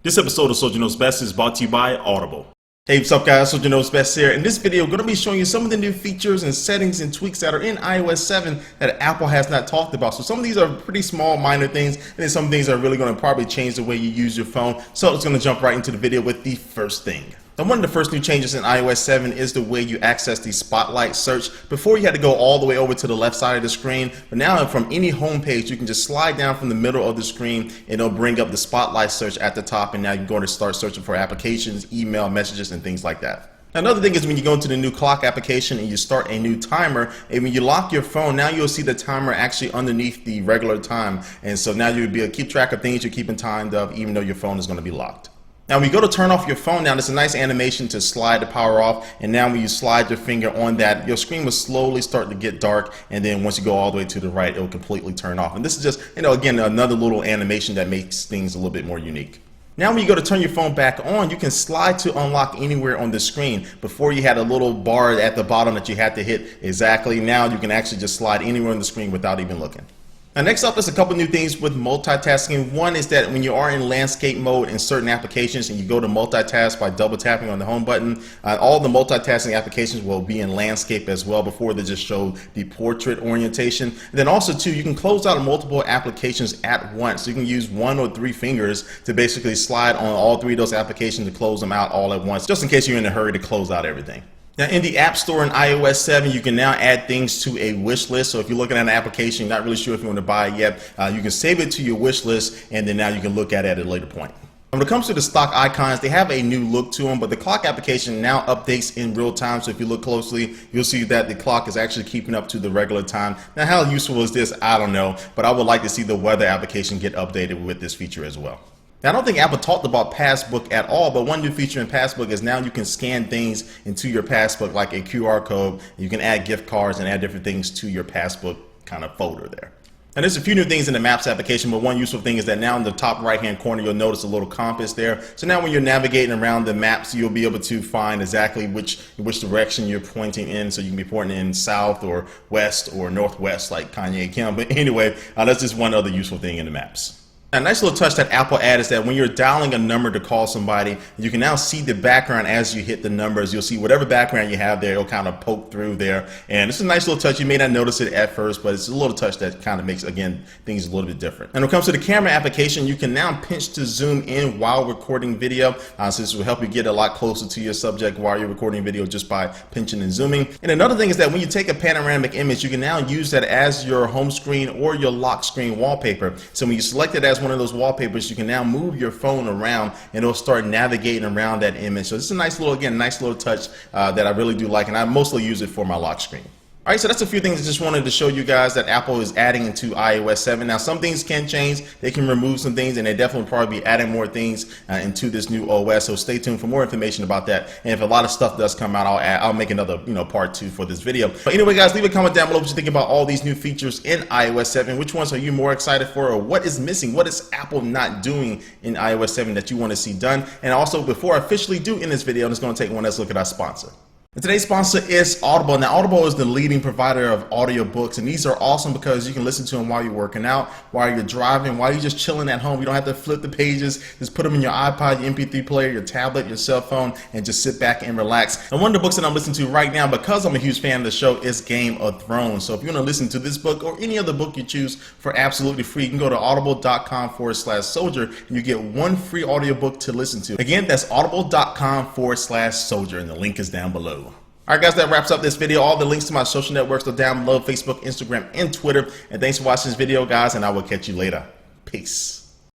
This episode of Soldier Knows Best is brought to you by Audible. Hey, what's up guys, Soldier Knows Best here. In this video, I'm going to be showing you some of the new features and settings and tweaks that are in iOS 7 that Apple has not talked about. So some of these are pretty small, minor things, and then some things are really going to probably change the way you use your phone. So it's going to jump right into the video with the first thing. Now, one of the first new changes in iOS 7 is the way you access the Spotlight search. Before you had to go all the way over to the left side of the screen, but now from any home page, you can just slide down from the middle of the screen and it'll bring up the Spotlight search at the top, and now you can go to start searching for applications, email, messages, and things like that. Another thing is when you go into the new clock application and you start a new timer, and when you lock your phone, now you'll see the timer actually underneath the regular time, and so now you'll be able to keep track of things you're keeping timed of even though your phone is going to be locked. Now, when you go to turn off your phone, now there's a nice animation to slide the power off, and now when you slide your finger on that, your screen will slowly start to get dark, and then once you go all the way to the right, it will completely turn off. And this is just, again, another little animation that makes things a little bit more unique. Now when you go to turn your phone back on, you can slide to unlock anywhere on the screen. Before you had a little bar at the bottom that you had to hit exactly. Now you can actually just slide anywhere on the screen without even looking. Now next up, there's a couple new things with multitasking. One is that when you are in landscape mode in certain applications and you go to multitask by double tapping on the home button, all the multitasking applications will be in landscape as well. Before they just show the portrait orientation. And then also too, you can close out multiple applications at once. So you can use 1 or 3 fingers to basically slide on all 3 of those applications to close them out all at once, just in case you're in a hurry to close out everything. Now in the App Store in iOS 7, you can now add things to a wish list. So if you're looking at an application, you're not really sure if you want to buy it yet, you can save it to your wish list, and then now you can look at it at a later point. When it comes to the stock icons, they have a new look to them, but the clock application now updates in real time. So if you look closely, you'll see that the clock is actually keeping up to the regular time. Now how useful is this? I don't know, but I would like to see the weather application get updated with this feature as well. Now, I don't think Apple talked about Passbook at all, but one new feature in Passbook is now you can scan things into your Passbook like a QR code. You can add gift cards and add different things to your Passbook kind of folder there. And there's a few new things in the Maps application, but one useful thing is that now in the top right-hand corner, you'll notice a little compass there. So now when you're navigating around the maps, you'll be able to find exactly which direction you're pointing in. So you can be pointing in south or west or northwest like Kanye Kim. But anyway, that's just one other useful thing in the Maps. A nice little touch that Apple added is that when you're dialing a number to call somebody, you can now see the background as you hit the numbers. You'll see whatever background you have there, it'll kind of poke through there. And it's a nice little touch. You may not notice it at first, but it's a little touch that kind of makes, again, things a little bit different. And when it comes to the camera application, you can now pinch to zoom in while recording video. So this will help you get a lot closer to your subject while you're recording video just by pinching and zooming. And another thing is that when you take a panoramic image, you can now use that as your home screen or your lock screen wallpaper. So when you select it as one of those wallpapers, you can now move your phone around and it'll start navigating around that image. So it's a nice little, again, nice little touch that I really do like, and I mostly use it for my lock screen. All right, so that's a few things I just wanted to show you guys that Apple is adding into iOS 7. Now, some things can change. They can remove some things, and they definitely probably be adding more things into this new OS. So stay tuned for more information about that. And if a lot of stuff does come out, I'll make another, part 2 for this video. But anyway, guys, leave a comment down below what you think about all these new features in iOS 7. Which ones are you more excited for, or what is missing? What is Apple not doing in iOS 7 that you want to see done? And also, before I officially do in this video, I'm just going to take one last look at our sponsor. And today's sponsor is Audible. Now, Audible is the leading provider of audiobooks, and these are awesome because you can listen to them while you're working out, while you're driving, while you're just chilling at home. You don't have to flip the pages. Just put them in your iPod, your MP3 player, your tablet, your cell phone, and just sit back and relax. And one of the books that I'm listening to right now, because I'm a huge fan of the show, is Game of Thrones. So if you want to listen to this book or any other book you choose for absolutely free, you can go to audible.com/soldier, and you get 1 free audiobook to listen to. Again, that's audible.com/soldier, and the link is down below. All right, guys, that wraps up this video. All the links to my social networks are down below: Facebook, Instagram, and Twitter. And thanks for watching this video, guys, and I will catch you later. Peace.